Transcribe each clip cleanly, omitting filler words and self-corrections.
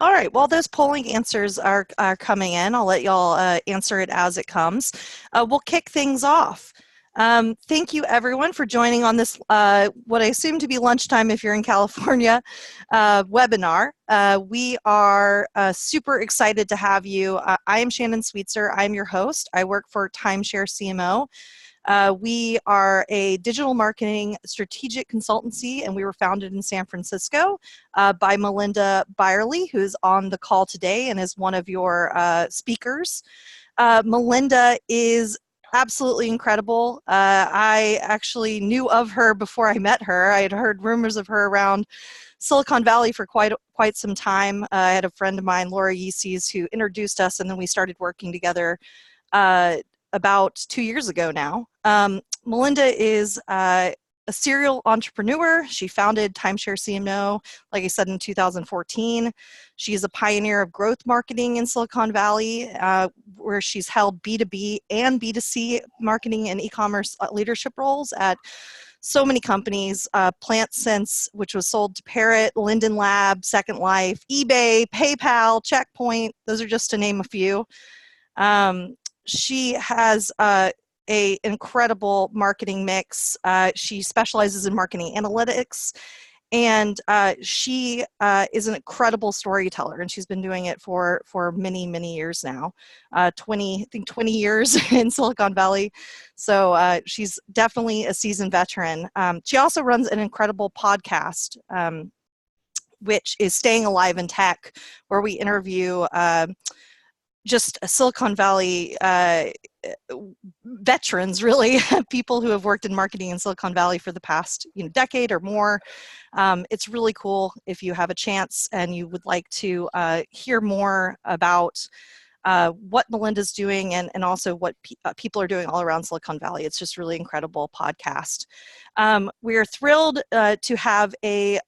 All right, well, those polling answers are coming in. I'll let y'all answer it as it comes. We'll kick things off. Thank you, everyone, for joining on this, what I assume to be lunchtime if you're in California, webinar. We are super excited to have you. I am Shannon Sweetser. I'm your host. I work for Timeshare CMO. We are a digital marketing strategic consultancy, and we were founded in San Francisco by Melinda Byerley, who's on the call today and is one of your speakers. Melinda is absolutely incredible. I actually knew of her before I met her. I had heard rumors of her around Silicon Valley for quite some time. I had a friend of mine, Laura Yeeses, who introduced us, and then we started working together about 2 years ago now. Melinda is a serial entrepreneur. She founded Timeshare CMO, like I said, in 2014. She's a pioneer of growth marketing in Silicon Valley, where she's held B2B and B2C marketing and e-commerce leadership roles at so many companies, PlantSense, which was sold to Parrot, Linden Lab, Second Life, eBay, PayPal, Checkpoint. Those are just to name a few. She has an incredible marketing mix. She specializes in marketing analytics, and she is an incredible storyteller, and she's been doing it for many years now. 20 years in Silicon Valley. So she's definitely a seasoned veteran. She also runs an incredible podcast, which is Staying Alive in Tech, where we interview just Silicon Valley veterans, really, people who have worked in marketing in Silicon Valley for the past decade or more. It's really cool if you have a chance and you would like to hear more about what Melinda's doing and also what people are doing all around Silicon Valley. It's just really incredible podcast. We are thrilled to have a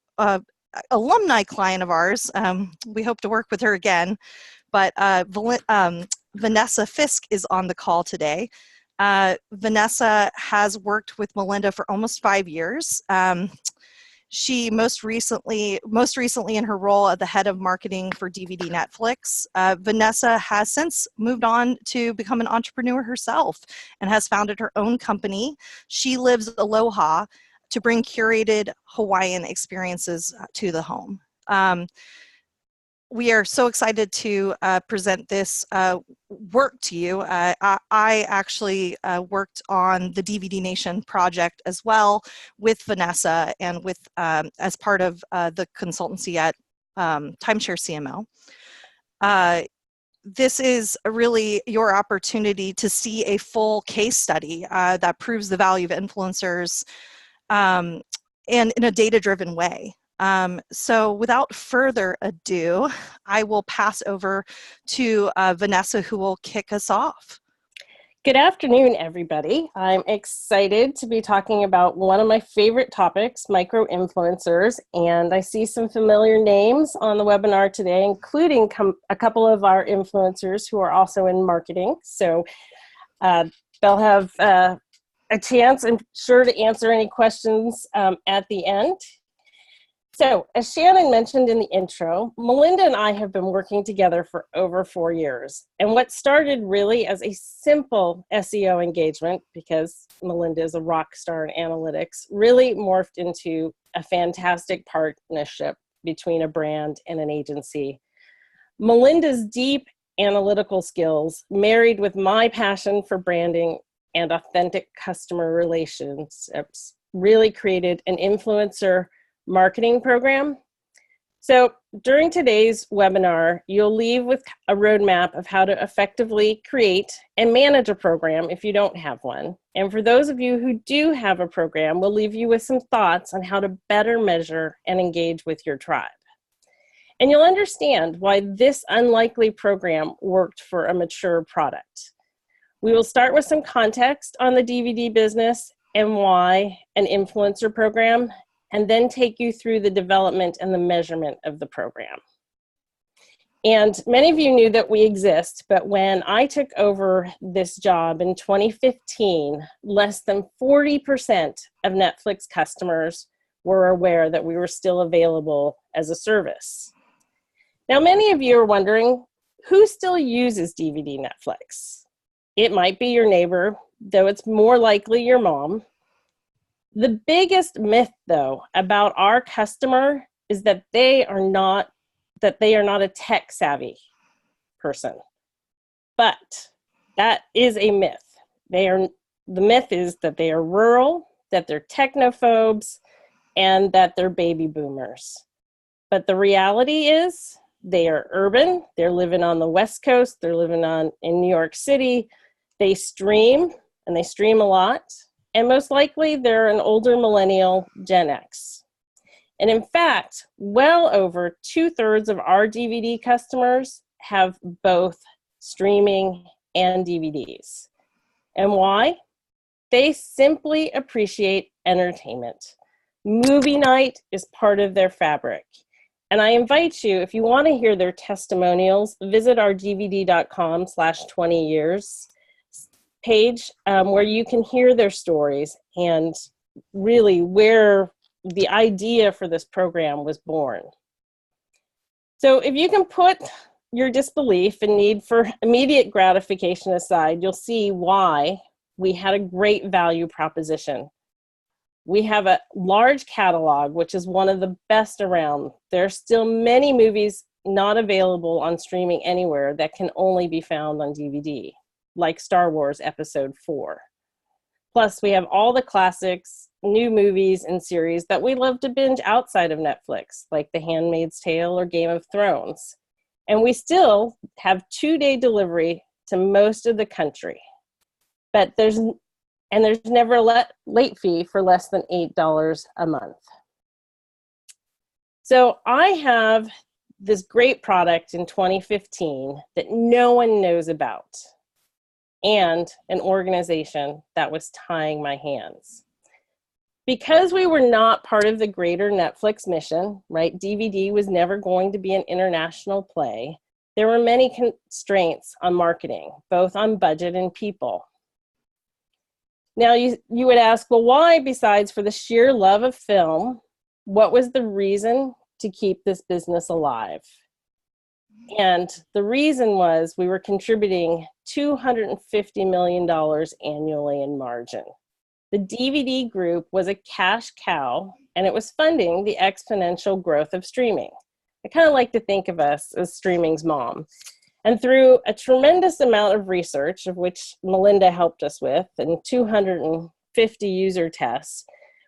alumni client of ours. We hope to work with her again. But Vanessa Fiske is on the call today. Vanessa has worked with Melinda for almost 5 years. She most recently in her role at the head of marketing for DVD Netflix. Vanessa has since moved on to become an entrepreneur herself and has founded her own company. She lives Aloha to bring curated Hawaiian experiences to the home. We are so excited to present this work to you. I actually worked on the DVD Nation project as well with Vanessa and with as part of the consultancy at Timeshare CMO. This is really your opportunity to see a full case study that proves the value of influencers and in a data-driven way. So without further ado, I will pass over to Vanessa, who will kick us off. Good afternoon, everybody. I'm excited to be talking about one of my favorite topics, micro-influencers, and I see some familiar names on the webinar today, including a couple of our influencers who are also in marketing. So they'll have a chance, I'm sure, to answer any questions at the end. So, as Shannon mentioned in the intro, Melinda and I have been working together for over 4 years. And what started really as a simple SEO engagement, because Melinda is a rock star in analytics, really morphed into a fantastic partnership between a brand and an agency. Melinda's deep analytical skills, married with my passion for branding and authentic customer relationships, really created an influencer marketing program. So during today's webinar, you'll leave with a roadmap of how to effectively create and manage a program if you don't have one. And for those of you who do have a program, we'll leave you with some thoughts on how to better measure and engage with your tribe. And you'll understand why this unlikely program worked for a mature product. We will start with some context on the DVD business and why an influencer program, and then take you through the development and the measurement of the program. And many of you knew that we exist, but when I took over this job in 2015, less than 40% of Netflix customers were aware that we were still available as a service. Now, many of you are wondering, who still uses DVD Netflix? It might be your neighbor, though it's more likely your mom. The biggest myth, though, about our customer is that they are not a tech-savvy person. But that is a myth. The myth is that they are rural, that they're technophobes, and that they're baby boomers. But the reality is they are urban, they're living on the West Coast, they're living in New York City, they stream, and they stream a lot, and most likely they're an older millennial, Gen X. And in fact, well over 2/3 of our DVD customers have both streaming and DVDs. And why? They simply appreciate entertainment. Movie night is part of their fabric. And I invite you, if you want to hear their testimonials, visit our dvd.com/20years page where you can hear their stories and really where the idea for this program was born. So if you can put your disbelief and need for immediate gratification aside, you'll see why we had a great value proposition. We have a large catalog, which is one of the best around. There are still many movies not available on streaming anywhere that can only be found on DVD, like Star Wars Episode 4. Plus, we have all the classics, new movies and series that we love to binge outside of Netflix, like The Handmaid's Tale or Game of Thrones. And we still have 2-day delivery to most of the country. But there's never a late fee for less than $8 a month. So I have this great product in 2015 that no one knows about, and an organization that was tying my hands. Because we were not part of the greater Netflix mission, right? DVD was never going to be an international play. There were many constraints on marketing, both on budget and people. Now, you would ask, well, why, besides for the sheer love of film, what was the reason to keep this business alive? And the reason was we were contributing $250 million annually in margin. The DVD group was a cash cow, and it was funding the exponential growth of streaming. I kind of like to think of us as streaming's mom. And through a tremendous amount of research, of which Melinda helped us with, and 250 user tests,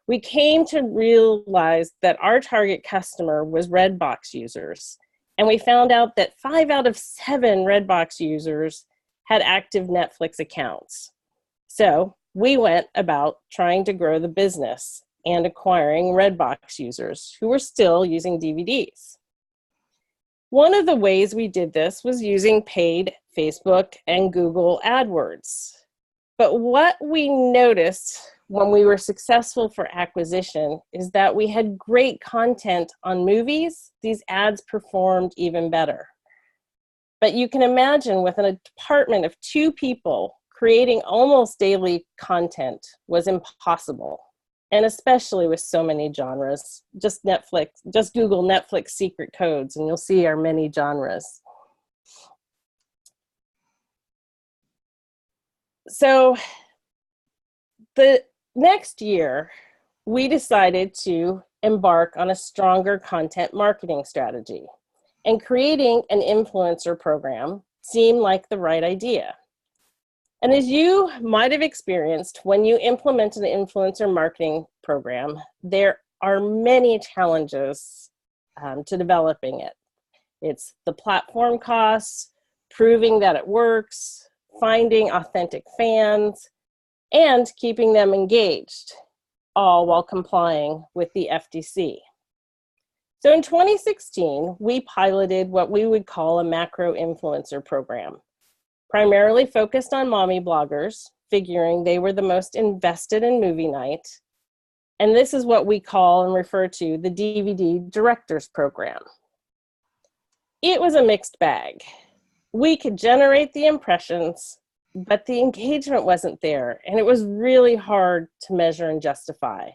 we came to realize that our target customer was Redbox users. And we found out that 5 out of 7 Redbox users had active Netflix accounts. So we went about trying to grow the business and acquiring Redbox users who were still using DVDs. One of the ways we did this was using paid Facebook and Google AdWords. But what we noticed when we were successful for acquisition is that we had great content on movies. These ads performed even better. But you can imagine with a department of 2 people, creating almost daily content was impossible. And especially with so many genres. Just Google Netflix secret codes and you'll see our many genres. So the next year, we decided to embark on a stronger content marketing strategy, and creating an influencer program seemed like the right idea. And as you might have experienced when you implement an influencer marketing program, there are many challenges to developing it. It's the platform costs, proving that it works, finding authentic fans, and keeping them engaged, all while complying with the FTC. So in 2016, we piloted what we would call a macro influencer program, primarily focused on mommy bloggers, figuring they were the most invested in movie night. And this is what we call and refer to the DVD Directors Program. It was a mixed bag. We could generate the impressions, but the engagement wasn't there, and it was really hard to measure and justify.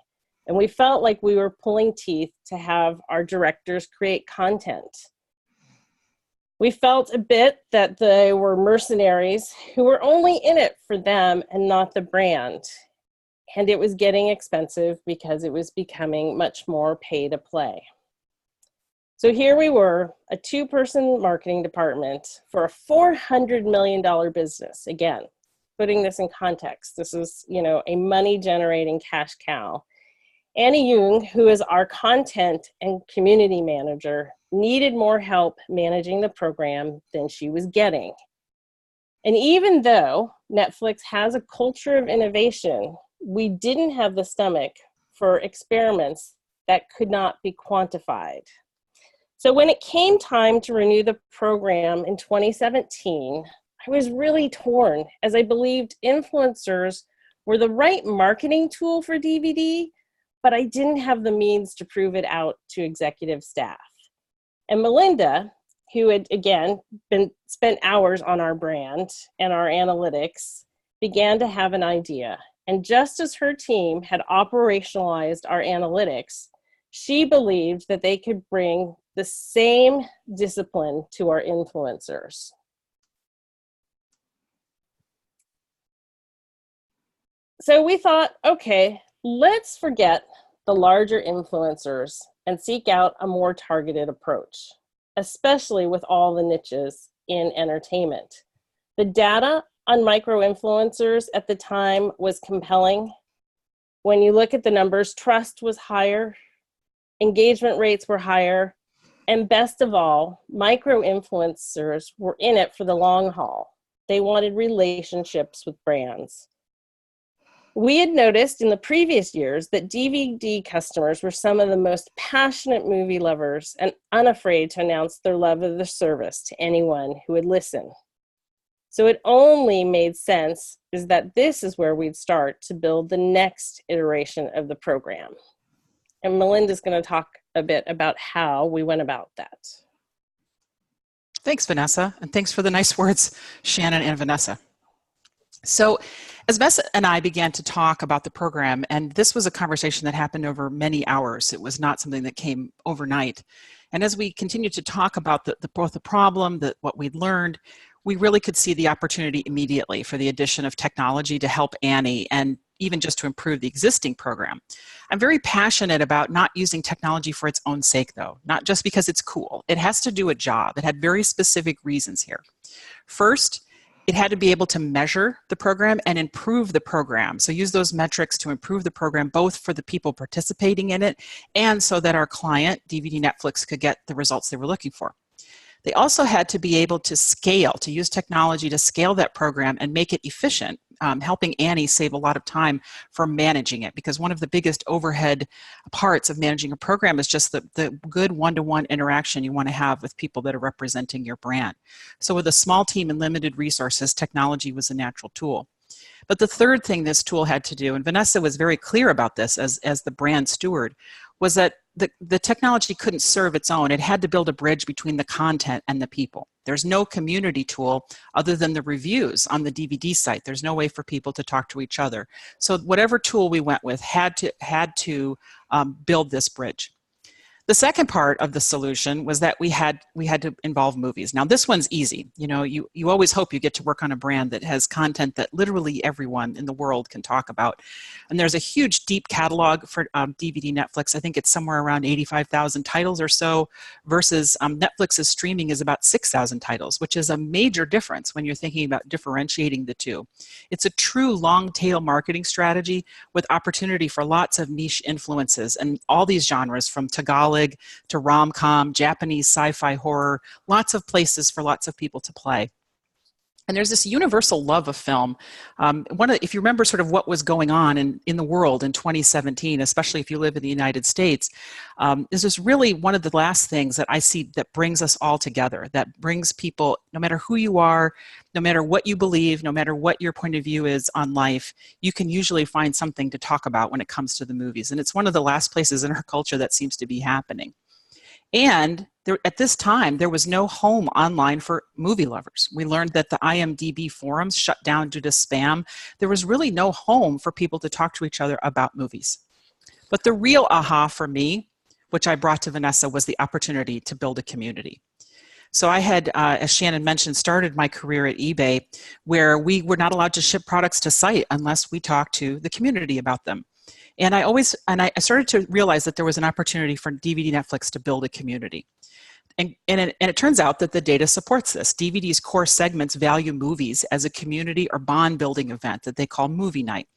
And we felt like we were pulling teeth to have our directors create content. We felt a bit that they were mercenaries who were only in it for them and not the brand. And it was getting expensive because it was becoming much more pay to play. So here we were, a two-person marketing department for a $400 million business. Again, putting this in context, this is, a money-generating cash cow. Annie Jung, who is our content and community manager, needed more help managing the program than she was getting. And even though Netflix has a culture of innovation, we didn't have the stomach for experiments that could not be quantified. So when it came time to renew the program in 2017, I was really torn, as I believed influencers were the right marketing tool for DVD, but I didn't have the means to prove it out to executive staff. And Melinda, who had, again, spent hours on our brand and our analytics, began to have an idea. And just as her team had operationalized our analytics, she believed that they could bring the same discipline to our influencers. So we thought, okay, let's forget the larger influencers and seek out a more targeted approach, especially with all the niches in entertainment. The data on micro-influencers at the time was compelling. When you look at the numbers, trust was higher, engagement rates were higher, and best of all, micro-influencers were in it for the long haul. They wanted relationships with brands. We had noticed in the previous years that DVD customers were some of the most passionate movie lovers and unafraid to announce their love of the service to anyone who would listen. So it only made sense is that this is where we'd start to build the next iteration of the program. And Melinda's going to talk a bit about how we went about that. Thanks, Vanessa, and thanks for the nice words, Shannon and Vanessa. So as Vanessa and I began to talk about the program, and this was a conversation that happened over many hours. It was not something that came overnight. And as we continued to talk about both the problem, what we'd learned, we really could see the opportunity immediately for the addition of technology to help Annie and even just to improve the existing program. I'm very passionate about not using technology for its own sake, though, not just because it's cool. It has to do a job. It had very specific reasons here. First, it had to be able to measure the program and improve the program. So use those metrics to improve the program, both for the people participating in it and so that our client, DVD Netflix, could get the results they were looking for. They also had to be able to scale, to use technology to scale that program and make it efficient, helping Annie save a lot of time for managing it, because one of the biggest overhead parts of managing a program is just the good one-to-one interaction you want to have with people that are representing your brand. So with a small team and limited resources, technology was a natural tool. But the third thing this tool had to do, and Vanessa was very clear about this as the brand steward, was that the technology couldn't serve its own. It had to build a bridge between the content and the people. There's no community tool other than the reviews on the DVD site. There's no way for people to talk to each other. So whatever tool we went with had to build this bridge. The second part of the solution was that we had to involve movies. Now this one's easy. You always hope you get to work on a brand that has content that literally everyone in the world can talk about. And there's a huge deep catalog for DVD Netflix. I think it's somewhere around 85,000 titles or so, versus Netflix's streaming is about 6,000 titles, which is a major difference when you're thinking about differentiating the two. It's a true long tail marketing strategy with opportunity for lots of niche influences and all these genres, from Tagalog to rom-com, Japanese sci-fi horror, lots of places for lots of people to play. And there's this universal love of film. If you remember sort of what was going on in the world in 2017, especially if you live in the United States, this is really one of the last things that I see that brings us all together, that brings people, no matter who you are, no matter what you believe, no matter what your point of view is on life, you can usually find something to talk about when it comes to the movies. And it's one of the last places in our culture that seems to be happening. And at this time, there was no home online for movie lovers. We learned that the IMDb forums shut down due to spam. There was really no home for people to talk to each other about movies. But the real aha for me, which I brought to Vanessa, was the opportunity to build a community. So I had, as Shannon mentioned, started my career at eBay, where we were not allowed to ship products to site unless we talked to the community about them. And I started to realize that there was an opportunity for DVD Netflix to build a community. And it turns out that the data supports this. DVD's core segments value movies as a community or bond building event that they call movie night.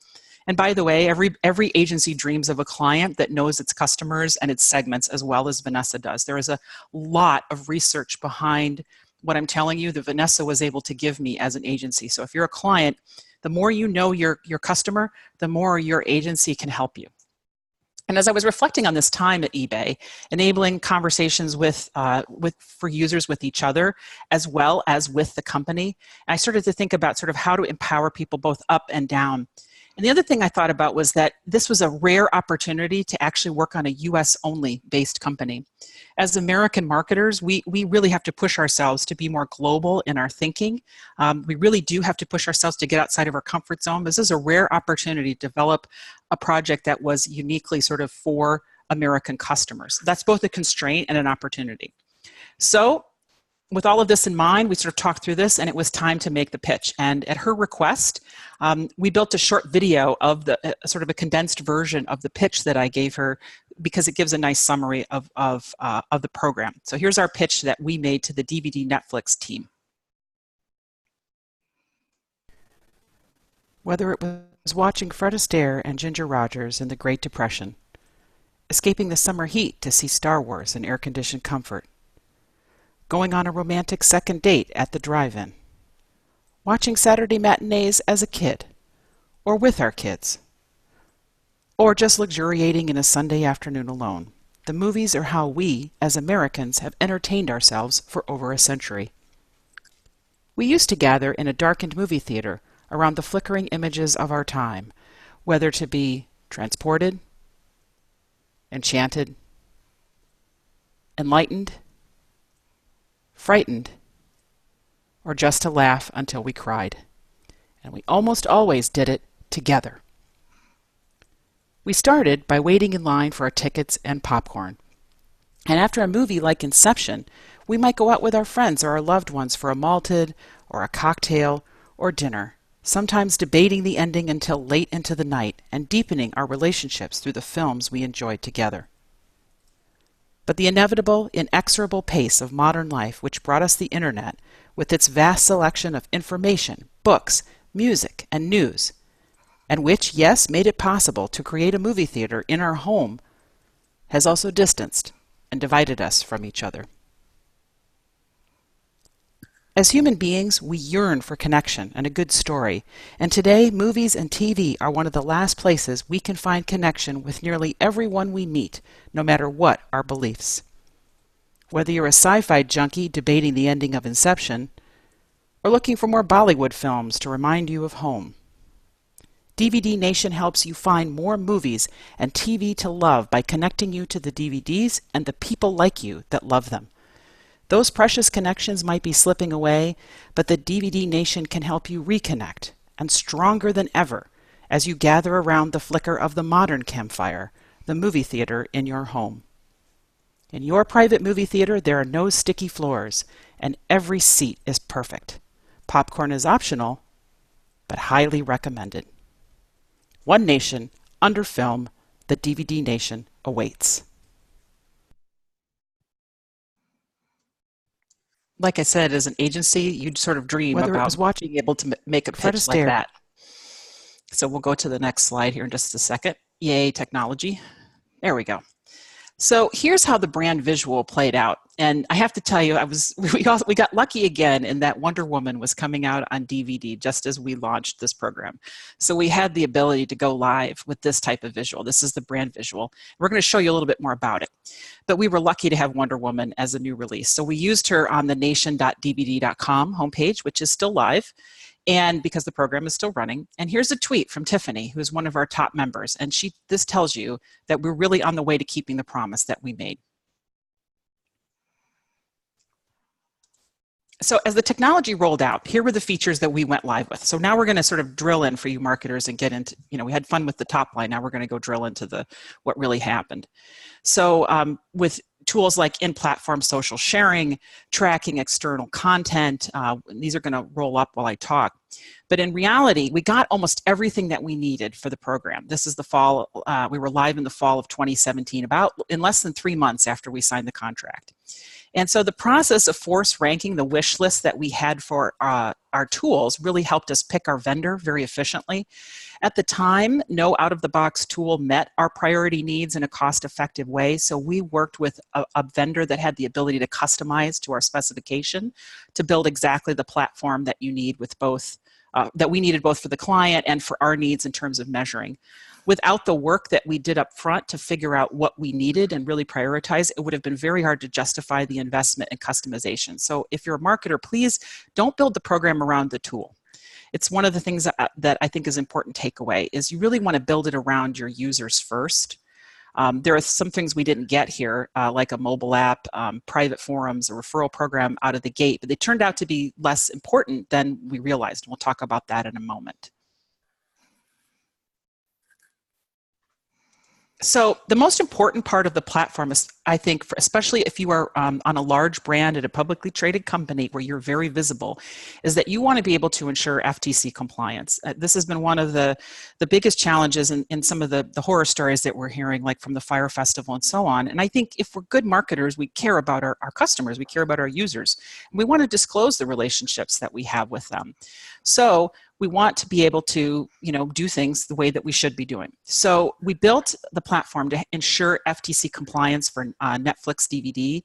And by the way, every agency dreams of a client that knows its customers and its segments as well as Vanessa does. There is a lot of research behind what I'm telling you that Vanessa was able to give me as an agency. So if you're a client, the more you know your customer, the more your agency can help you. And as I was reflecting on this time at eBay, enabling conversations for users with each other, as well as with the company, I started to think about sort of how to empower people both up and down. And the other thing I thought about was that this was a rare opportunity to actually work on a US only based company. As American marketers, we really have to push ourselves to be more global in our thinking. We really do have to push ourselves to get outside of our comfort zone. This is a rare opportunity to develop a project that was uniquely sort of for American customers. That's both a constraint and an opportunity. So with all of this in mind, we sort of talked through this, and it was time to make the pitch. And at her request, we built a short video of the sort of a condensed version of the pitch that I gave her, because it gives a nice summary of the program. So here's our pitch that we made to the DVD Netflix team. Whether it was watching Fred Astaire and Ginger Rogers in the Great Depression, escaping the summer heat to see Star Wars in air-conditioned comfort, going on a romantic second date at the drive-in, watching Saturday matinees as a kid, or with our kids, or just luxuriating in a Sunday afternoon alone. The movies are how we, as Americans, have entertained ourselves for over a century. We used to gather in a darkened movie theater around the flickering images of our time, whether to be transported, enchanted, enlightened, frightened, or just to laugh until we cried. And we almost always did it together. We started by waiting in line for our tickets and popcorn. And after a movie like Inception, we might go out with our friends or our loved ones for a malted, or a cocktail, or dinner, sometimes debating the ending until late into the night and deepening our relationships through the films we enjoyed together. But the inevitable, inexorable pace of modern life, which brought us the internet, with its vast selection of information, books, music, and news, and which, yes, made it possible to create a movie theater in our home, has also distanced and divided us from each other. As human beings, we yearn for connection and a good story, and today movies and TV are one of the last places we can find connection with nearly everyone we meet, no matter what our beliefs. Whether you're a sci-fi junkie debating the ending of Inception, or looking for more Bollywood films to remind you of home, DVD Nation helps you find more movies and TV to love by connecting you to the DVDs and the people like you that love them. Those precious connections might be slipping away, but the DVD Nation can help you reconnect, and stronger than ever, as you gather around the flicker of the modern campfire, the movie theater in your home. In your private movie theater, there are no sticky floors, and every seat is perfect. Popcorn is optional, but highly recommended. One Nation, under film, the DVD Nation awaits. Like I said, as an agency, you'd sort of dream about being able to make a pitch like that. So we'll go to the next slide here in just a second. Yay, technology. There we go. So here's how the brand visual played out. And I have to tell you, we got lucky again in that Wonder Woman was coming out on DVD just as we launched this program. So we had the ability to go live with this type of visual. This is the brand visual. We're going to show you a little bit more about it. But we were lucky to have Wonder Woman as a new release. So we used her on the nation.dvd.com homepage, which is still live, and because the program is still running. And here's a tweet from Tiffany, who's one of our top members. And this tells you that we're really on the way to keeping the promise that we made. So as the technology rolled out, here were the features that we went live with. So now we're going to sort of drill in for you marketers and get into, we had fun with the top line. Now we're going to go drill into what really happened. So with tools like in-platform social sharing, tracking external content. These are going to roll up while I talk. But in reality, we got almost everything that we needed for the program. This is the fall, we were live in the fall of 2017, about in less than 3 months after we signed the contract. And so the process of force ranking the wish list that we had for our tools really helped us pick our vendor very efficiently. At the time, no out-of-the-box tool met our priority needs in a cost-effective way, so we worked with a vendor that had the ability to customize to our specification to build exactly the platform that you need with both, that we needed both for the client and for our needs in terms of measuring. Without the work that we did up front to figure out what we needed and really prioritize, it would have been very hard to justify the investment and customization. So if you're a marketer, please don't build the program around the tool. It's one of the things that I think is important takeaway is you really want to build it around your users first. There are some things we didn't get here, like a mobile app, private forums, a referral program out of the gate, but they turned out to be less important than we realized. We'll talk about that in a moment. So the most important part of the platform is, I think, especially if you are on a large brand at a publicly traded company where you're very visible, is that you want to be able to ensure FTC compliance. This has been one of the biggest challenges in some of the horror stories that we're hearing, like from the Fire Festival and so on. And I think if we're good marketers, we care about our customers, we care about our users. And we want to disclose the relationships that we have with them. So we want to be able to, do things the way that we should be doing. So we built the platform to ensure FTC compliance for Netflix DVD,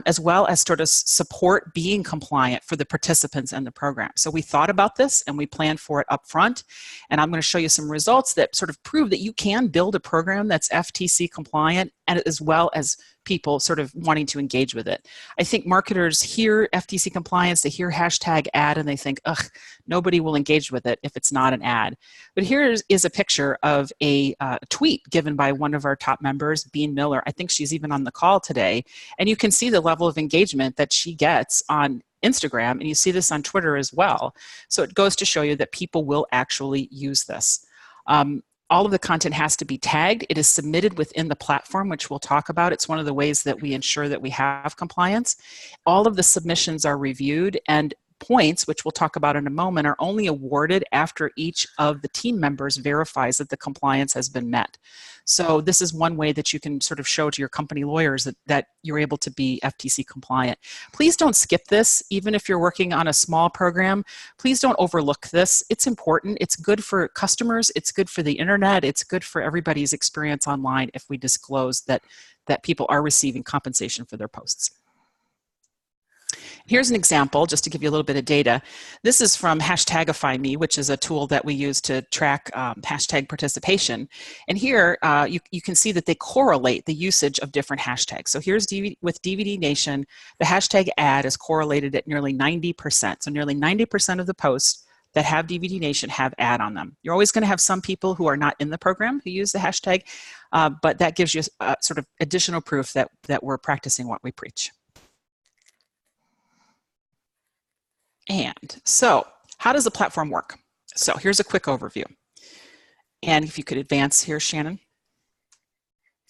as well as sort of support being compliant for the participants in the program. So we thought about this and we planned for it up front. And I'm going to show you some results that sort of prove that you can build a program that's FTC compliant, and as well as people sort of wanting to engage with it. I think marketers hear FTC compliance, they hear hashtag ad, and they think, ugh, nobody will engage with it if it's not an ad. But here is a picture of a tweet given by one of our top members, Bean Miller. I think she's even on the call today. And you can see the level of engagement that she gets on Instagram, and you see this on Twitter as well. So it goes to show you that people will actually use this. All of the content has to be tagged. It is submitted within the platform, which we'll talk about. It's one of the ways that we ensure that we have compliance. All of the submissions are reviewed, and points, which we'll talk about in a moment, are only awarded after each of the team members verifies that the compliance has been met. So this is one way that you can sort of show to your company lawyers that you're able to be FTC compliant. Please don't skip this, even if you're working on a small program. Please don't overlook this. It's important. It's good for customers. It's good for the internet. It's good for everybody's experience online if we disclose that people are receiving compensation for their posts. Here's an example, just to give you a little bit of data. This is from Hashtagify Me, which is a tool that we use to track hashtag participation. And here, you can see that they correlate the usage of different hashtags. So here's with DVD Nation, the hashtag ad is correlated at nearly 90%. So nearly 90% of the posts that have DVD Nation have ad on them. You're always going to have some people who are not in the program who use the hashtag, but that gives you sort of additional proof that we're practicing what we preach. And so, how does the platform work? So here's a quick overview. And if you could advance here, Shannon.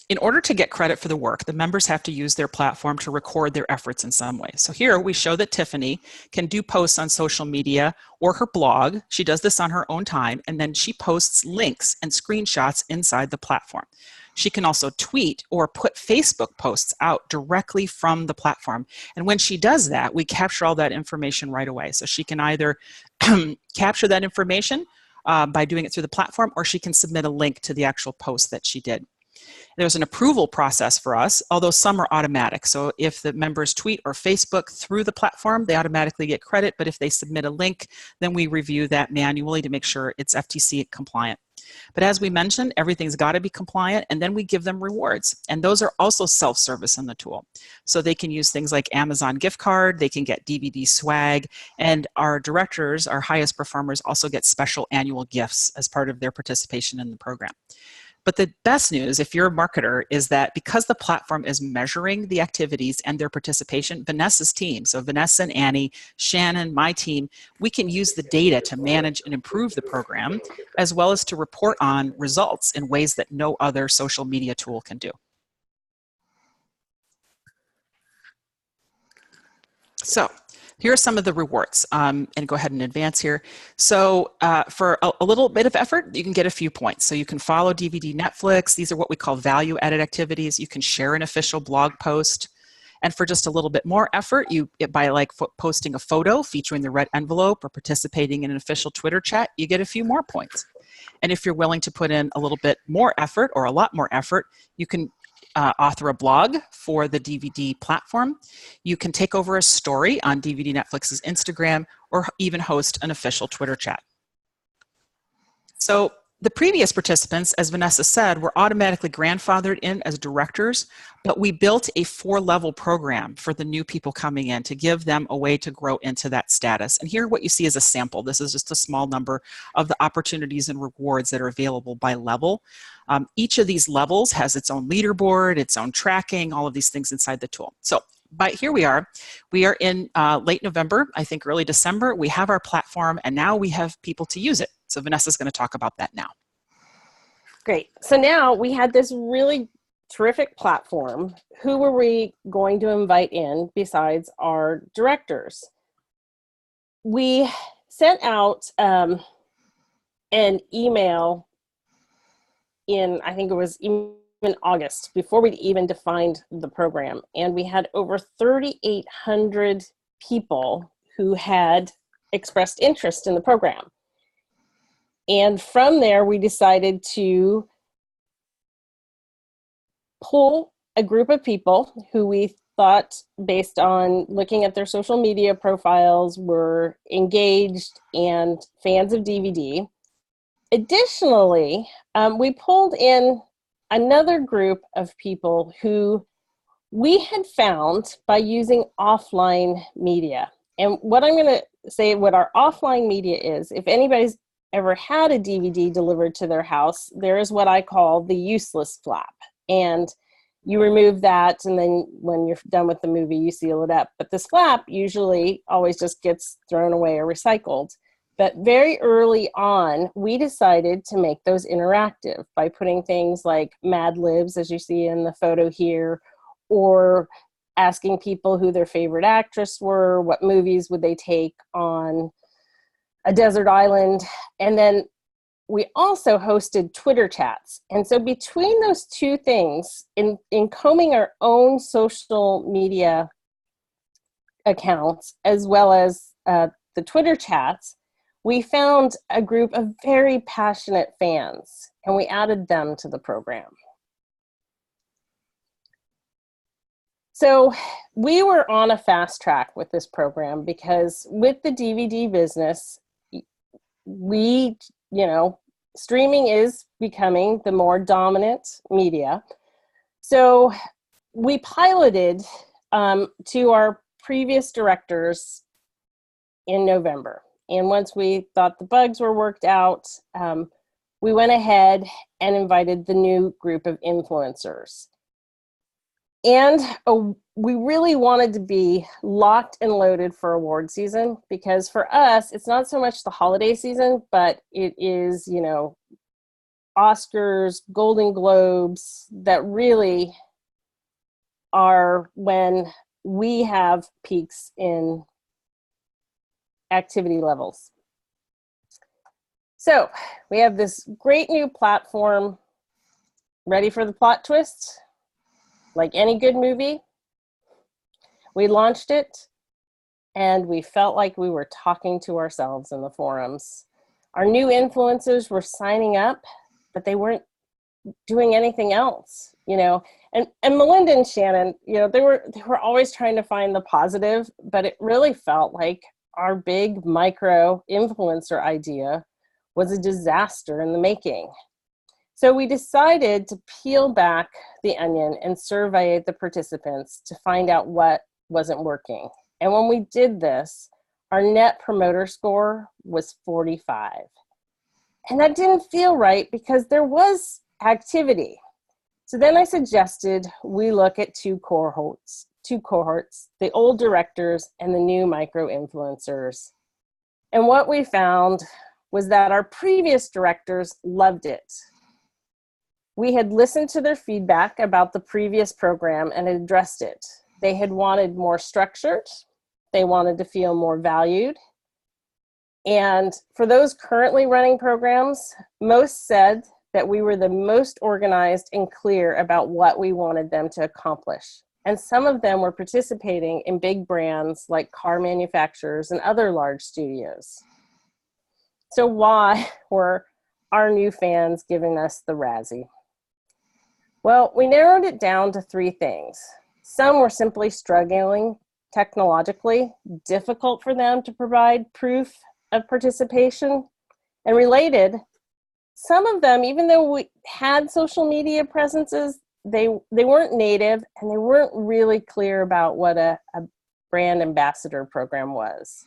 In order to get credit for the work, the members have to use their platform to record their efforts in some way. So here we show that Tiffany can do posts on social media or her blog. She does this on her own time, and then she posts links and screenshots inside the platform. She can also tweet or put Facebook posts out directly from the platform. And when she does that, we capture all that information right away. So she can either capture that information by doing it through the platform, or she can submit a link to the actual post that she did. There's an approval process for us, although some are automatic. So if the members tweet or Facebook through the platform, they automatically get credit. But if they submit a link, then we review that manually to make sure it's FTC compliant. But as we mentioned, everything's got to be compliant, and then we give them rewards. And those are also self-service in the tool. So they can use things like Amazon gift card, they can get DVD swag, and our directors, our highest performers, also get special annual gifts as part of their participation in the program. But the best news, if you're a marketer, is that because the platform is measuring the activities and their participation, Vanessa's team, so Vanessa and Annie, Shannon, my team, we can use the data to manage and improve the program, as well as to report on results in ways that no other social media tool can do. So here are some of the rewards, and go ahead and advance here. So for a little bit of effort, you can get a few points. So you can follow DVD Netflix. These are what we call value-added activities. You can share an official blog post. And for just a little bit more effort, by like posting a photo featuring the red envelope or participating in an official Twitter chat, you get a few more points. And if you're willing to put in a little bit more effort or a lot more effort, you can author a blog for the DVD platform. You can take over a story on DVD Netflix's Instagram, or even host an official Twitter chat. So the previous participants, as Vanessa said, were automatically grandfathered in as directors, but we built a 4-level program for the new people coming in to give them a way to grow into that status. And here what you see is a sample. This is just a small number of the opportunities and rewards that are available by level. Each of these levels has its own leaderboard, its own tracking, all of these things inside the tool. So here we are in late November, I think early December. We have our platform, and now we have people to use it. So Vanessa's going to talk about that now. Great. So now we had this really terrific platform. Who were we going to invite in besides our directors? We sent out an email in, I think it was even August, before we'd even defined the program. And we had over 3,800 people who had expressed interest in the program. And from there, we decided to pull a group of people who we thought, based on looking at their social media profiles, were engaged and fans of DVD. Additionally, we pulled in another group of people who we had found by using offline media. And what I'm going to say, what our offline media is, if anybody's ever had a DVD delivered to their house, there is what I call the useless flap. And you remove that, and then when you're done with the movie, you seal it up. But this flap usually always just gets thrown away or recycled. But very early on, we decided to make those interactive by putting things like Mad Libs, as you see in the photo here, or asking people who their favorite actress were, what movies would they take on a desert island. And then we also hosted Twitter chats. And so between those two things, in combing our own social media accounts, as well as the Twitter chats, we found a group of very passionate fans, and we added them to the program. So we were on a fast track with this program because with the DVD business, streaming is becoming the more dominant media. So we piloted to our previous directors in November. And once we thought the bugs were worked out, we went ahead and invited the new group of influencers. And we really wanted to be locked and loaded for award season, because for us, it's not so much the holiday season, but it is, Oscars, Golden Globes, that really are when we have peaks in activity levels. So we have this great new platform. Ready for the plot twist? Like any good movie, we launched it and we felt like we were talking to ourselves in the forums. Our new influencers were signing up, but they weren't doing anything else, And Melinda and Shannon, they were always trying to find the positive, but it really felt like our big micro influencer idea was a disaster in the making. So we decided to peel back the onion and survey the participants to find out what wasn't working. And when we did this, our net promoter score was 45. And that didn't feel right because there was activity. So then I suggested we look at two cohorts, the old directors and the new micro-influencers. And what we found was that our previous directors loved it. We had listened to their feedback about the previous program and addressed it. They had wanted more structured. They wanted to feel more valued. And for those currently running programs, most said that we were the most organized and clear about what we wanted them to accomplish. And some of them were participating in big brands like car manufacturers and other large studios. So why were our new fans giving us the Razzie? Well, we narrowed it down to 3 things. Some were simply struggling technologically, difficult for them to provide proof of participation. And related, some of them, even though we had social media presences, they weren't native and they weren't really clear about what a brand ambassador program was.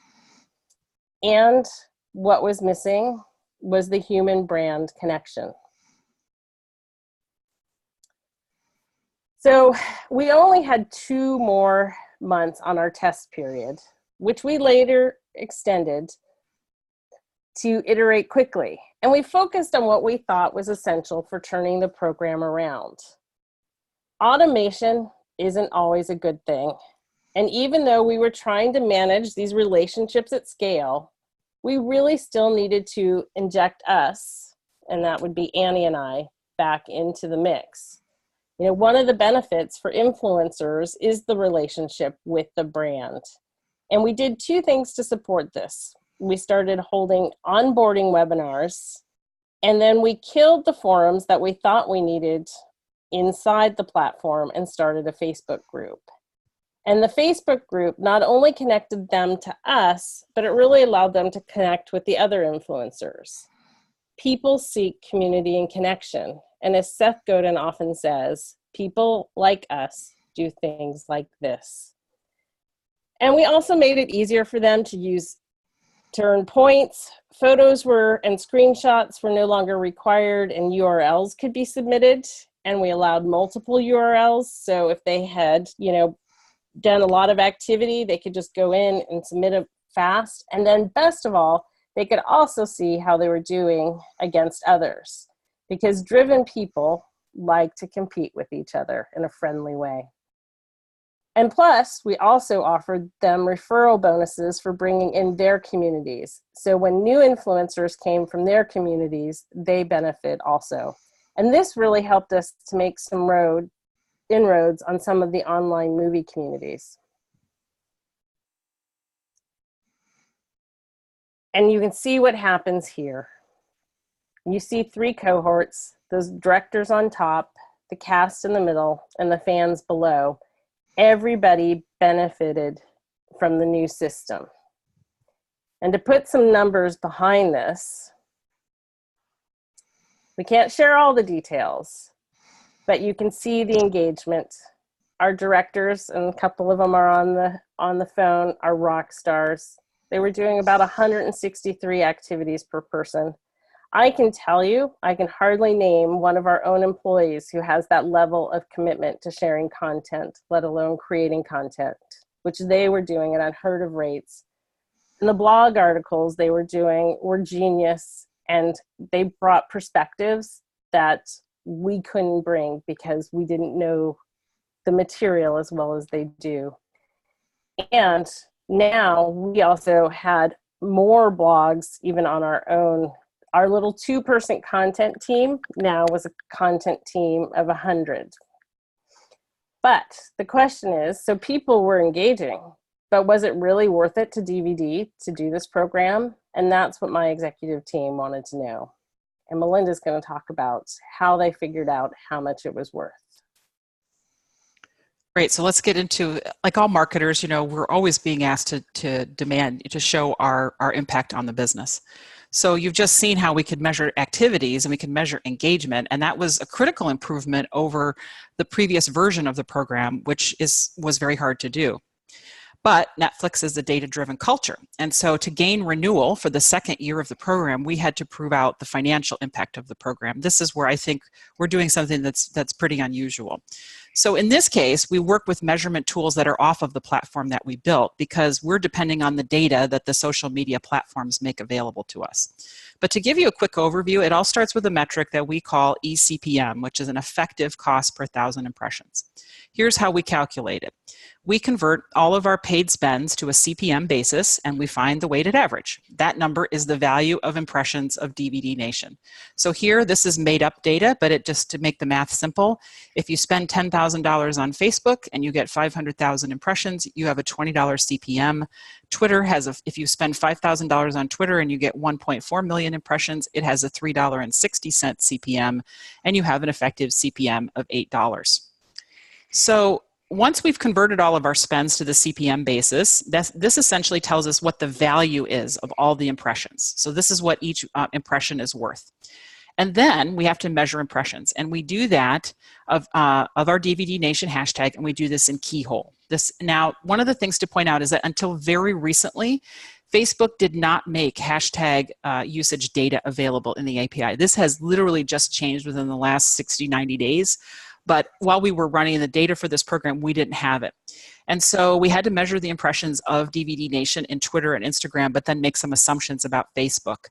And what was missing was the human brand connection. So we only had 2 more months on our test period, which we later extended to iterate quickly. And we focused on what we thought was essential for turning the program around. Automation isn't always a good thing. And even though we were trying to manage these relationships at scale, we really still needed to inject us, and that would be Annie and I, back into the mix. You know, one of the benefits for influencers is the relationship with the brand. And we did 2 things to support this. We started holding onboarding webinars, and then we killed the forums that we thought we needed inside the platform and started a Facebook group. And the Facebook group not only connected them to us, but it really allowed them to connect with the other influencers. People seek community and connection. And as Seth Godin often says, people like us do things like this. And we also made it easier for them to earn points. Photos and screenshots were no longer required, and URLs could be submitted. And we allowed multiple URLs. So if they had, done a lot of activity, they could just go in and submit it fast. And then best of all, they could also see how they were doing against others, because driven people like to compete with each other in a friendly way. And plus, we also offered them referral bonuses for bringing in their communities. So when new influencers came from their communities, they benefit also. And this really helped us to make some inroads on some of the online movie communities. And you can see what happens here. You see 3 cohorts, those directors on top, the cast in the middle, and the fans below. Everybody benefited from the new system. And to put some numbers behind this, we can't share all the details, but you can see the engagement. Our directors, and a couple of them are on the phone, are rock stars. They were doing about 163 activities per person. I can tell you, I can hardly name one of our own employees who has that level of commitment to sharing content, let alone creating content, which they were doing at unheard of rates. And the blog articles they were doing were genius, and they brought perspectives that we couldn't bring because we didn't know the material as well as they do. And now we also had more blogs even on our own. Our little 2-person content team now was a content team of 100. But the question is, so people were engaging, but was it really worth it to DVD to do this program? And that's what my executive team wanted to know. And Melinda's going to talk about how they figured out how much it was worth. Great. So let's get into, like all marketers, we're always being asked to show our impact on the business. So you've just seen how we could measure activities and we can measure engagement, and that was a critical improvement over the previous version of the program, which was very hard to do. But Netflix is a data-driven culture, and so to gain renewal for the 2nd year of the program, we had to prove out the financial impact of the program. This is where I think we're doing something that's pretty unusual. So in this case, we work with measurement tools that are off of the platform that we built because we're depending on the data that the social media platforms make available to us. But to give you a quick overview, it all starts with a metric that we call eCPM, which is an effective cost per 1,000 impressions. Here's how we calculate it. We convert all of our paid spends to a CPM basis, and we find the weighted average. That number is the value of impressions of DVD Nation. So here, this is made up data, but just to make the math simple, if you spend $10,000 on Facebook and you get 500,000 impressions, you have a $20 CPM. Twitter has, if you spend $5,000 on Twitter and you get 1.4 million impressions, it has a $3.60 CPM, and you have an effective CPM of $8. So once we've converted all of our spends to the CPM basis, this essentially tells us what the value is of all the impressions. So this is what each impression is worth. And then we have to measure impressions. And we do that of our DVD Nation hashtag, and we do this in Keyhole. Now, one of the things to point out is that until very recently, Facebook did not make hashtag usage data available in the API. This has literally just changed within the last 60, 90 days. But while we were running the data for this program, we didn't have it. And so we had to measure the impressions of DVD Nation in Twitter and Instagram, but then make some assumptions about Facebook.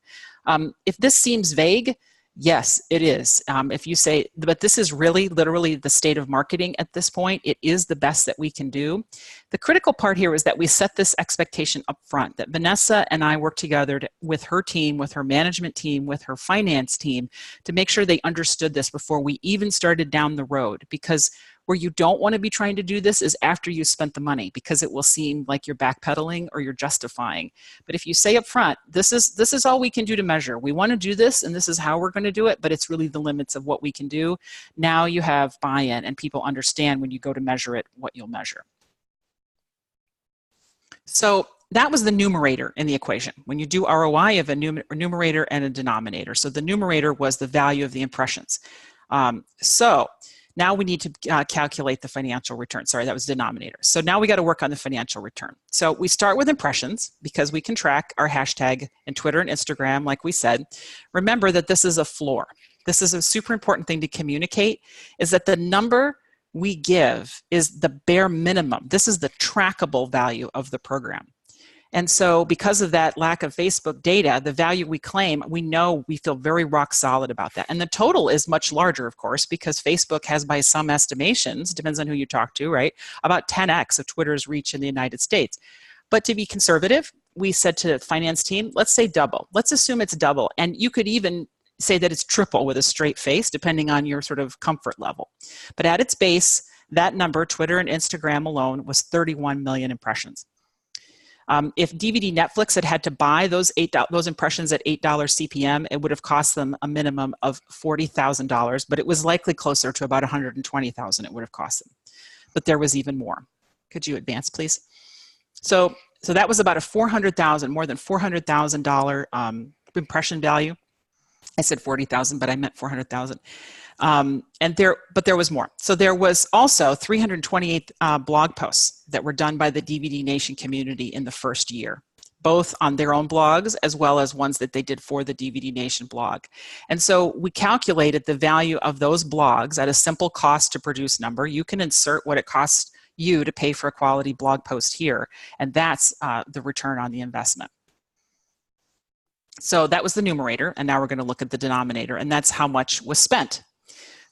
If this seems vague, yes, it is. If you say, but this is really literally the state of marketing at this point, it is the best that we can do. The critical part here is that we set this expectation up front, that Vanessa and I work together with her team, with her management team, with her finance team to make sure they understood this before we even started down the road. Because where you don't want to be trying to do this is after you spent the money, because it will seem like you're backpedaling or you're justifying. But if you say up front, this is all we can do to measure. We want to do this and this is how we're going to do it, but it's really the limits of what we can do. Now you have buy-in and people understand when you go to measure it, what you'll measure. So that was the numerator in the equation. When you do ROI, you have a numerator and a denominator. So the numerator was the value of the impressions. So now we need to calculate the financial return. Sorry, that was denominator. So now we got to work on the financial return. So we start with impressions because we can track our hashtag in Twitter and Instagram, like we said. Remember that this is a floor. This is a super important thing to communicate, is that the number we give is the bare minimum. This is the trackable value of the program. And so because of that lack of Facebook data, the value we claim, we know we feel very rock solid about that. And the total is much larger, of course, because Facebook has, by some estimations, depends on who you talk to, right, about 10x of Twitter's reach in the United States. But to be conservative, we said to the finance team, let's say double. Let's assume it's double. And you could even say that it's triple with a straight face, depending on your sort of comfort level. But at its base, that number, Twitter and Instagram alone, was 31 million impressions. If DVD Netflix had to buy those impressions at $8 CPM, it would have cost them a minimum of $40,000, but it was likely closer to about $120,000 it would have cost them. But there was even more. Could you advance, please? So that was about more than $400,000 impression value. I said 40,000, but I meant 400,000. But there was more. So there was also 328 blog posts that were done by the DVD Nation community in the first year, both on their own blogs as well as ones that they did for the DVD Nation blog. And so we calculated the value of those blogs at a simple cost to produce number. You can insert what it costs you to pay for a quality blog post here, and that's the return on the investment. So that was the numerator, and now we're going to look at the denominator, and that's how much was spent.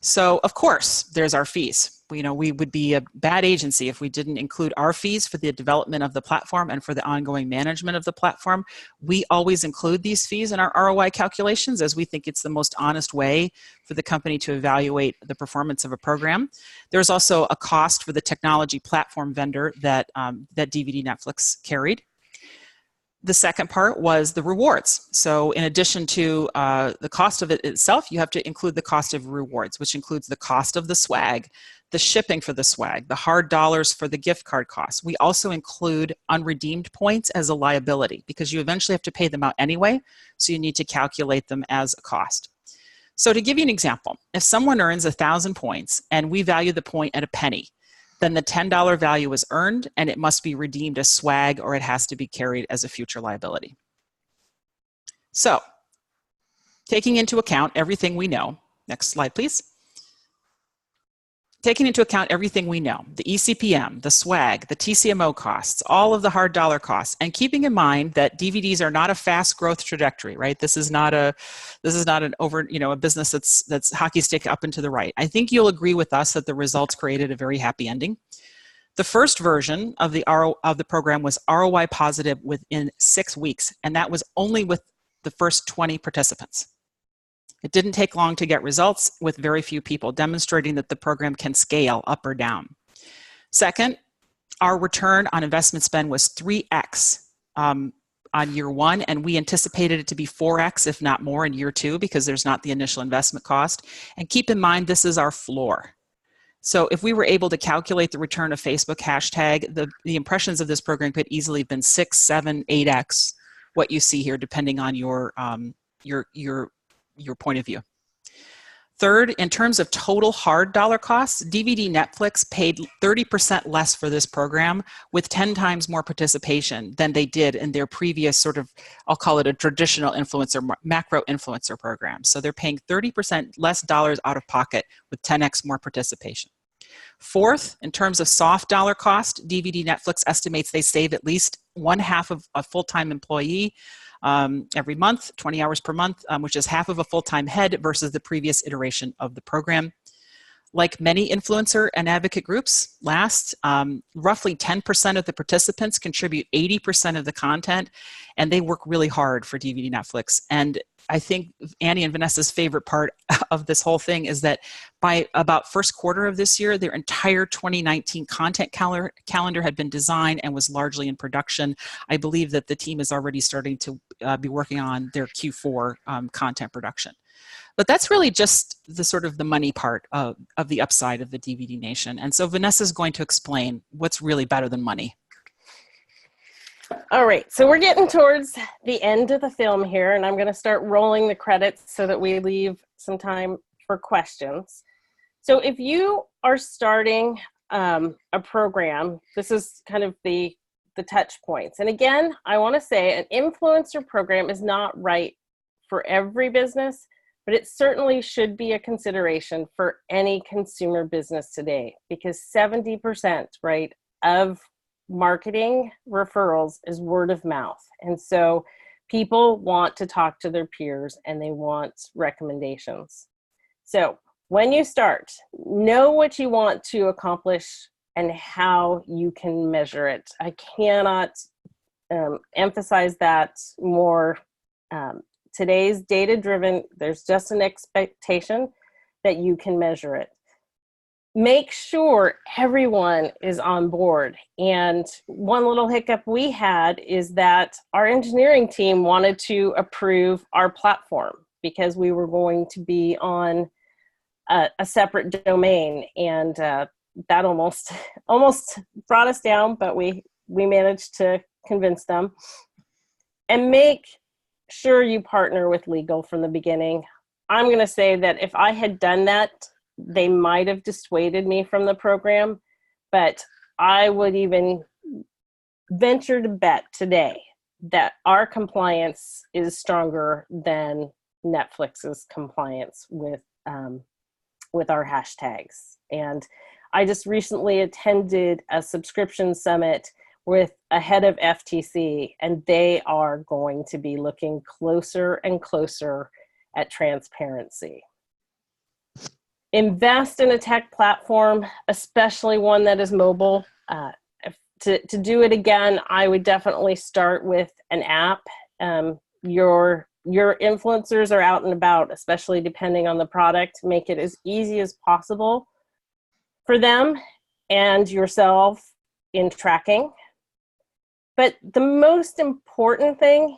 So, of course, there's our fees. We would be a bad agency if we didn't include our fees for the development of the platform and for the ongoing management of the platform. We always include these fees in our ROI calculations, as we think it's the most honest way for the company to evaluate the performance of a program. There's also a cost for the technology platform vendor that DVD Netflix carried. The second part was the rewards. So in addition to the cost of it itself, you have to include the cost of rewards, which includes the cost of the swag, the shipping for the swag, the hard dollars for the gift card costs. We also include unredeemed points as a liability because you eventually have to pay them out anyway, so you need to calculate them as a cost. So to give you an example, if someone earns 1,000 points and we value the point at a penny, then the $10 value is earned and it must be redeemed as swag or it has to be carried as a future liability. So, taking into account everything we know, next slide please. taking into account everything we know, the ECPM, the swag, the TCMO costs, all of the hard dollar costs, and keeping in mind that DVDs are not a fast growth trajectory, right? This is not an over, a business that's hockey stick up and to the right. I think you'll agree with us that the results created a very happy ending. The first version of the program was ROI positive within 6 weeks, and that was only with the first 20 participants. It didn't take long to get results with very few people, demonstrating that the program can scale up or down. Second, our return on investment spend was 3x on year 1, and we anticipated it to be 4x, if not more, in year 2, because there's not the initial investment cost. And keep in mind, this is our floor. So if we were able to calculate the return of Facebook hashtag, the impressions of this program could easily have been 6, 7, 8x what you see here, depending on your point of view. Third, in terms of total hard dollar costs, DVD Netflix paid 30% less for this program with 10 times more participation than they did in their previous sort of, I'll call it a traditional influencer, macro influencer program. So they're paying 30% less dollars out of pocket with 10x more participation. Fourth, in terms of soft dollar cost, DVD Netflix estimates they save at least 1/2 of a full-time employee every month, 20 hours per month, which is half of a full-time head versus the previous iteration of the program. Like many influencer and advocate groups, roughly 10% of the participants contribute 80% of the content, and they work really hard for DVD Netflix. And I think Annie and Vanessa's favorite part of this whole thing is that by about first quarter of this year, their entire 2019 content calendar had been designed and was largely in production. I believe that the team is already starting to be working on their Q4 content production. But that's really just the sort of the money part of the upside of the DVD Nation. And so Vanessa's going to explain what's really better than money. All right, so we're getting towards the end of the film here, and I'm going to start rolling the credits so that we leave some time for questions. So if you are starting a program, this is kind of the touch points. And again, I want to say an influencer program is not right for every business, but it certainly should be a consideration for any consumer business today, because 70%, right, of marketing referrals is word of mouth. And so people want to talk to their peers and they want recommendations. So when you start, know what you want to accomplish and how you can measure it. I cannot emphasize that more. Today's data-driven, there's just an expectation that you can measure it. Make sure everyone is on board. And one little hiccup we had is that our engineering team wanted to approve our platform because we were going to be on a separate domain. And that almost brought us down, but we managed to convince them. And make sure you partner with legal from the beginning. I'm going to say that if I had done that, they might have dissuaded me from the program, but I would even venture to bet today that our compliance is stronger than Netflix's compliance with our hashtags. And I just recently attended a subscription summit with a head of FTC, and they are going to be looking closer and closer at transparency. Invest in a tech platform, especially one that is mobile. To do it again, I would definitely start with an app. Your influencers are out and about, especially depending on the product. Make it as easy as possible for them and yourself in tracking. But the most important thing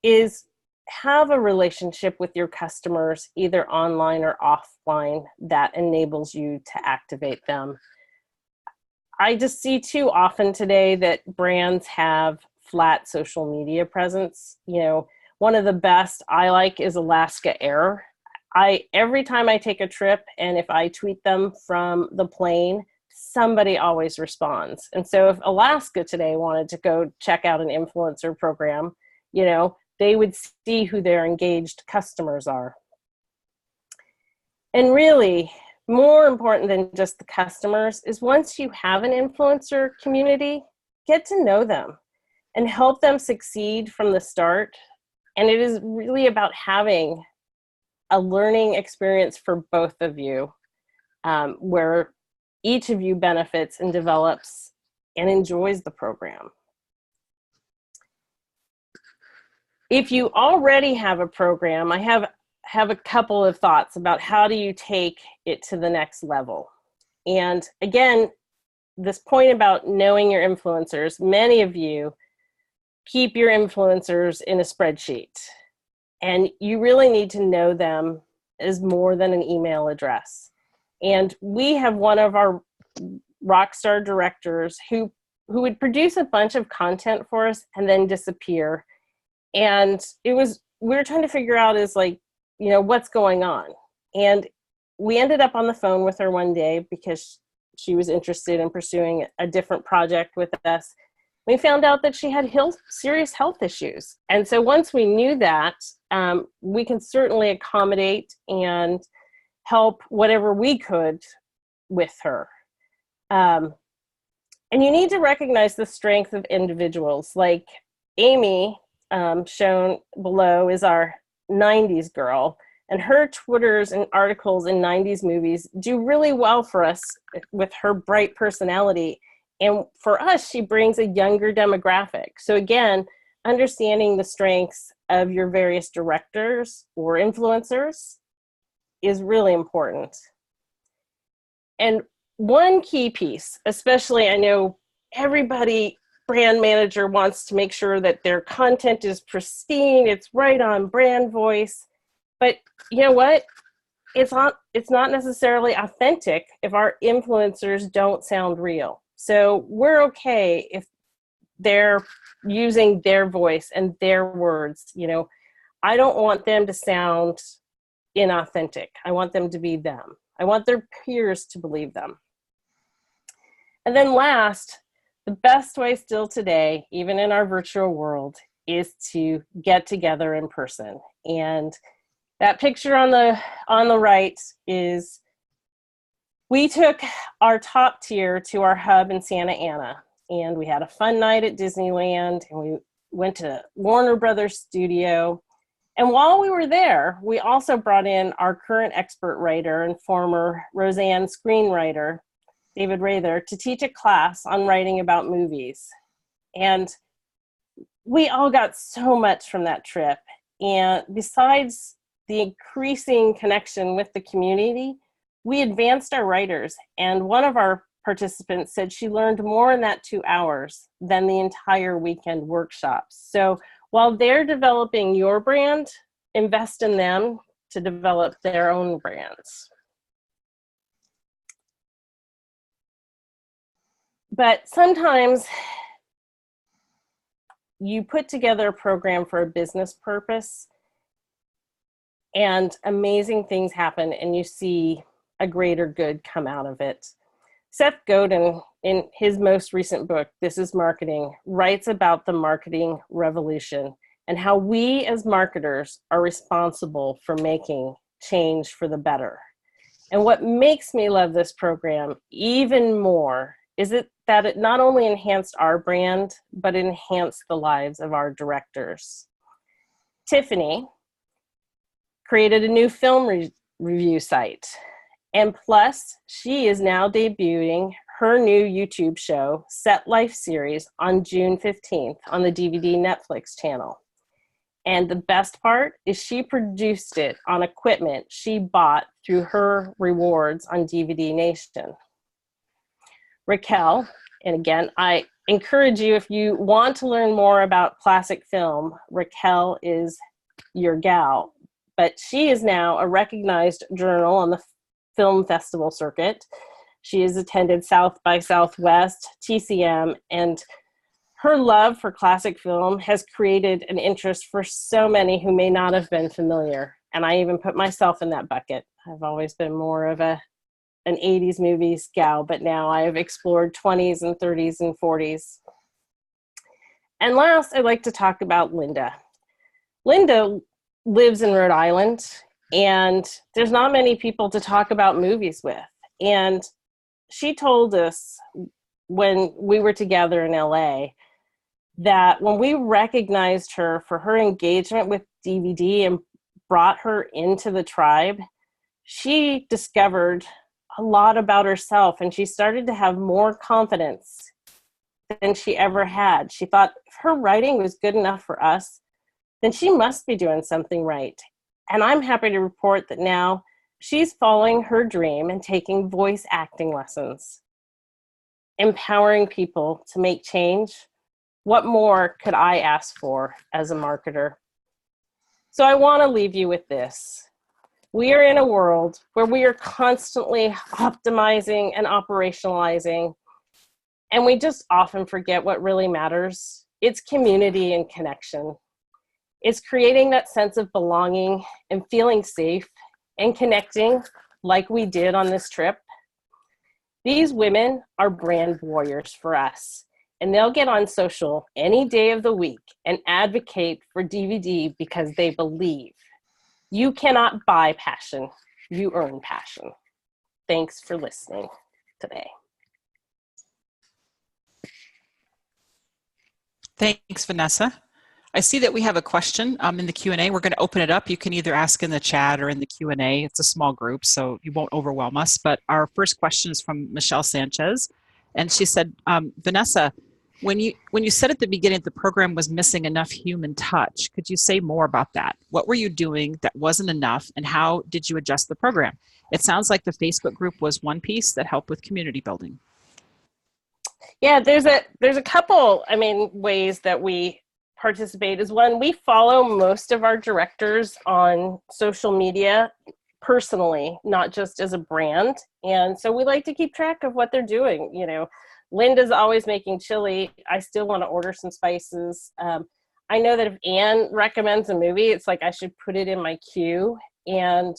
is have a relationship with your customers, either online or offline, that enables you to activate them. I just see too often today that brands have flat social media presence. You know, one of the best I like is Alaska Air. Every time I take a trip, and if I tweet them from the plane, somebody always responds. And so if Alaska today wanted to go check out an influencer program, you know, they would see who their engaged customers are. And really, more important than just the customers is once you have an influencer community, get to know them and help them succeed from the start. And it is really about having a learning experience for both of you, where each of you benefits and develops and enjoys the program. If you already have a program, I have a couple of thoughts about how do you take it to the next level. And again, this point about knowing your influencers, many of you keep your influencers in a spreadsheet, and you really need to know them as more than an email address. And we have one of our rockstar directors who would produce a bunch of content for us and then disappear. And we were trying to figure out is like, you know, what's going on. And we ended up on the phone with her one day because she was interested in pursuing a different project with us. We found out that she had serious health issues. And so once we knew that, we can certainly accommodate and help whatever we could with her. And you need to recognize the strength of individuals. Like Amy, shown below, is our 90s girl. And her Twitters and articles in 90s movies do really well for us with her bright personality. And for us, she brings a younger demographic. So again, understanding the strengths of your various directors or influencers is really important. And one key piece, especially I know everybody, brand manager wants to make sure that their content is pristine, it's right on brand voice. But you know what? It's not necessarily authentic if our influencers don't sound real. So we're okay if they're using their voice and their words. You know, I don't want them to sound inauthentic. I want them to be them. I want their peers to believe them. And then last, the best way still today, even in our virtual world, is to get together in person. And that picture on the right is, we took our top tier to our hub in Santa Ana, and we had a fun night at Disneyland, and we went to Warner Brothers Studio. And while we were there, we also brought in our current expert writer and former Roseanne screenwriter, David Rather, to teach a class on writing about movies. And we all got so much from that trip. And besides the increasing connection with the community, we advanced our writers. And one of our participants said she learned more in that 2 hours than the entire weekend workshops. So while they're developing your brand, invest in them to develop their own brands. But sometimes you put together a program for a business purpose and amazing things happen and you see a greater good come out of it. Seth Godin, in his most recent book, This is Marketing, writes about the marketing revolution and how we as marketers are responsible for making change for the better. And what makes me love this program even more is that it not only enhanced our brand, but enhanced the lives of our directors. Tiffany created a new film review site. And plus, she is now debuting her new YouTube show, Set Life Series, on June 15th on the DVD Netflix channel. And the best part is she produced it on equipment she bought through her rewards on DVD Nation. Raquel, and again, I encourage you, if you want to learn more about classic film, Raquel is your gal. But she is now a recognized journal on the film festival circuit. She has attended South by Southwest, TCM, and her love for classic film has created an interest for so many who may not have been familiar. And I even put myself in that bucket. I've always been more of an 80s movies gal, but now I have explored 20s and 30s and 40s. And last, I'd like to talk about Linda. Linda lives in Rhode Island, And there's not many people to talk about movies with. And she told us when we were together in LA that when we recognized her for her engagement with DVD and brought her into the tribe, she discovered a lot about herself, and she started to have more confidence than she ever had. She thought if her writing was good enough for us, then she must be doing something right. And I'm happy to report that now she's following her dream and taking voice acting lessons, empowering people to make change. What more could I ask for as a marketer? So I want to leave you with this. We are in a world where we are constantly optimizing and operationalizing, and we just often forget what really matters. It's community and connection. It's creating that sense of belonging and feeling safe and connecting like we did on this trip. These women are brand warriors for us, and they'll get on social any day of the week and advocate for DVD because they believe. You cannot buy passion, you earn passion. Thanks for listening today. Thanks, Vanessa. I see that we have a question in the Q&A. We're going to open it up. You can either ask in the chat or in the Q&A. It's a small group, so you won't overwhelm us. But our first question is from Michelle Sanchez. And she said, Vanessa, when you said at the beginning the program was missing enough human touch, could you say more about that? What were you doing that wasn't enough, and how did you adjust the program? It sounds like the Facebook group was one piece that helped with community building. Yeah, there's a couple, ways that we participate. Is one, we follow most of our directors on social media personally, not just as a brand. And so we like to keep track of what they're doing. You know, Linda's always making chili. I still want to order some spices. I know that if Anne recommends a movie, it's like I should put it in my queue. And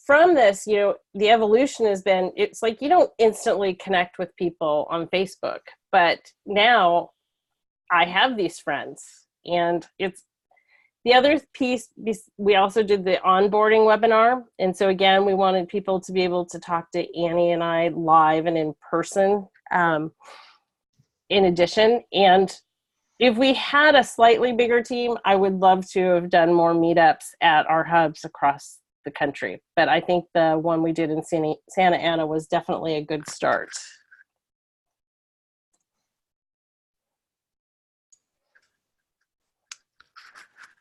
from this, you know, the evolution has been, it's like you don't instantly connect with people on Facebook, but now I have these friends. And it's the other piece, we also did the onboarding webinar. And so again, we wanted people to be able to talk to Annie and I live and in person in addition. And if we had a slightly bigger team, I would love to have done more meetups at our hubs across the country. But I think the one we did in Santa Ana was definitely a good start.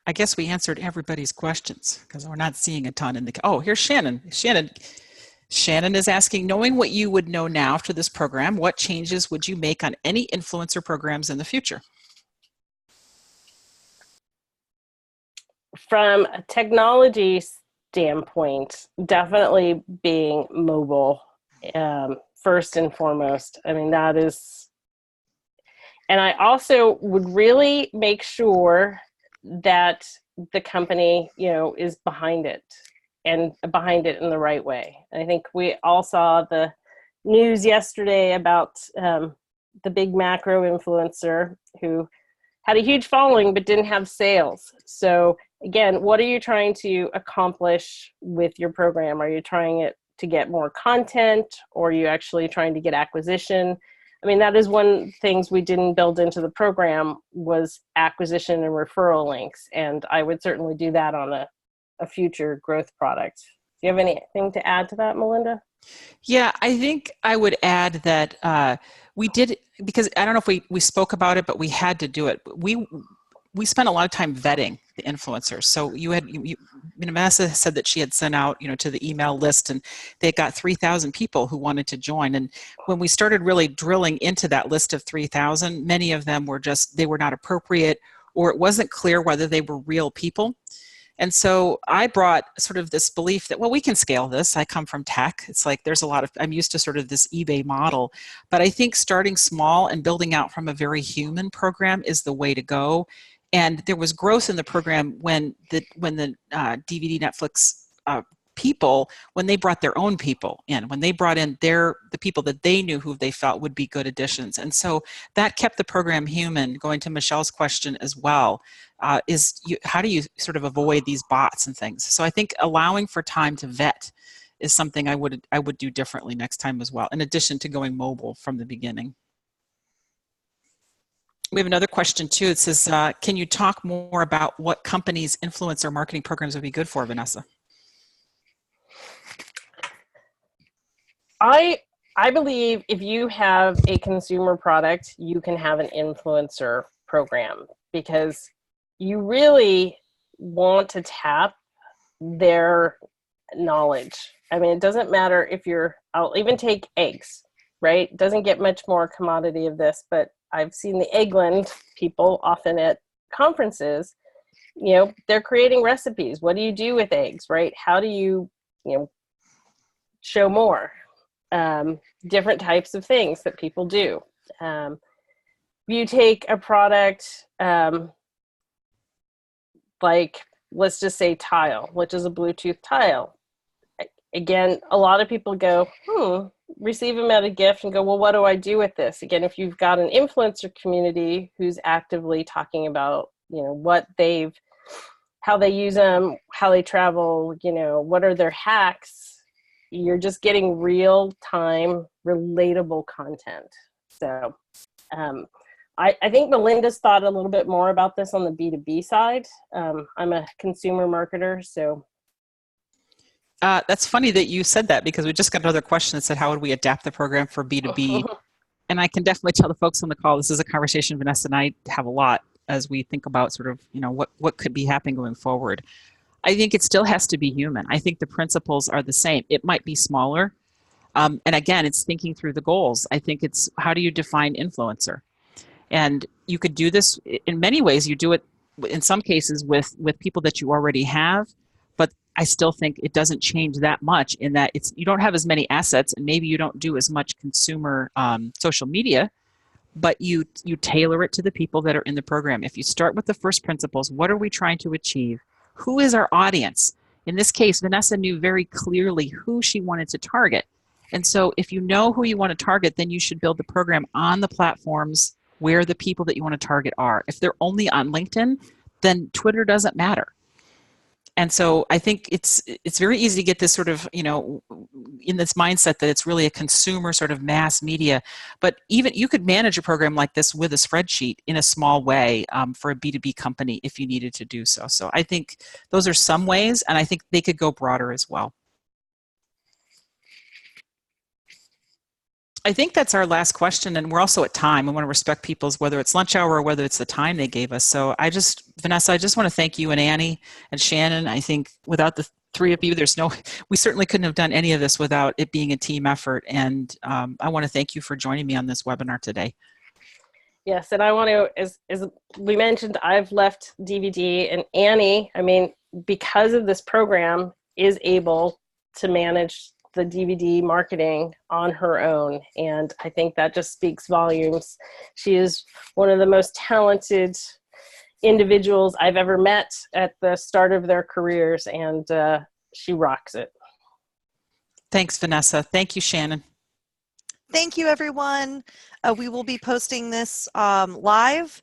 I guess we answered everybody's questions because we're not seeing a ton in the, oh, here's Shannon. Shannon is asking, knowing what you would know now after this program, what changes would you make on any influencer programs in the future? From a technology standpoint, definitely being mobile, first and foremost. I mean, that is, and I also would really make sure that the company, you know, is behind it and behind it in the right way. And I think we all saw the news yesterday about the big macro influencer who had a huge following but didn't have sales. So again, what are you trying to accomplish with your program? Are you trying it to get more content, or are you actually trying to get acquisition? I mean, that is one of the things we didn't build into the program was acquisition and referral links. And I would certainly do that on a future growth product. Do you have anything to add to that, Melinda? Yeah, I think I would add that we did, because I don't know if we spoke about it, but we had to do it. We spent a lot of time vetting the influencers. So Vanessa said that she had sent out, you know, to the email list, and they got 3,000 people who wanted to join. And when we started really drilling into that list of 3,000, many of them were just, they were not appropriate, or it wasn't clear whether they were real people. And so I brought sort of this belief that, well, we can scale this. I come from tech. It's like there's a lot of, I'm used to sort of this eBay model. But I think starting small and building out from a very human program is the way to go. And there was growth in the program when the DVD Netflix people when they brought their own people in, when they brought in the people that they knew who they felt would be good additions. And so that kept the program human. Going to Michelle's question as well, how do you sort of avoid these bots and things? So I think allowing for time to vet is something I would do differently next time as well, in addition to going mobile from the beginning. We have another question too. It says, can you talk more about what companies' influencer marketing programs would be good for, Vanessa? I believe if you have a consumer product, you can have an influencer program, because you really want to tap their knowledge. I mean, it doesn't matter if I'll even take eggs, right? It doesn't get much more commodity of this, but I've seen the Eggland people often at conferences, they're creating recipes. What do you do with eggs, right? How do you, show more? Different types of things that people do. You take a product like, let's just say tile, which is a Bluetooth tile. Again, a lot of people go, receive them as a gift and go, well, what do I do with this? Again, if you've got an influencer community who's actively talking about, how they use them, how they travel, what are their hacks, you're just getting real-time, relatable content. So I think Melinda's thought a little bit more about this on the B2B side. I'm a consumer marketer, so. That's funny that you said that, because we just got another question that said, how would we adapt the program for B2B? And I can definitely tell the folks on the call, this is a conversation Vanessa and I have a lot as we think about sort of, what could be happening going forward. I think it still has to be human. I think the principles are the same. It might be smaller. And again, it's thinking through the goals. I think it's, how do you define influencer? And you could do this in many ways. You do it in some cases with people that you already have, but I still think it doesn't change that much, in that you don't have as many assets, and maybe you don't do as much consumer social media, but you tailor it to the people that are in the program. If you start with the first principles, what are we trying to achieve? Who is our audience? In this case, Vanessa knew very clearly who she wanted to target. And so if you know who you want to target, then you should build the program on the platforms where the people that you want to target are. If they're only on LinkedIn, then Twitter doesn't matter. And so I think it's very easy to get this sort of, in this mindset that it's really a consumer sort of mass media. But even you could manage a program like this with a spreadsheet in a small way for a B2B company if you needed to do so. So I think those are some ways, and I think they could go broader as well. I think that's our last question, and we're also at time. I want to respect people's, whether it's lunch hour or whether it's the time they gave us. So Vanessa, I just want to thank you and Annie and Shannon. I think without the three of you, we certainly couldn't have done any of this without it being a team effort. And I want to thank you for joining me on this webinar today. Yes, and I want to, as we mentioned, I've left DVD, and Annie, because of this program, is able to manage the DVD marketing on her own. And I think that just speaks volumes. She is one of the most talented individuals I've ever met at the start of their careers, and she rocks it. Thanks, Vanessa. Thank you, Shannon. Thank you, everyone. We will be posting this live.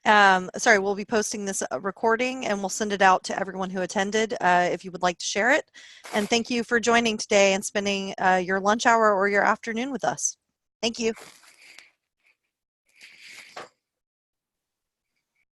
We'll be posting this recording, and we'll send it out to everyone who attended if you would like to share it. And thank you for joining today and spending your lunch hour or your afternoon with us. Thank you.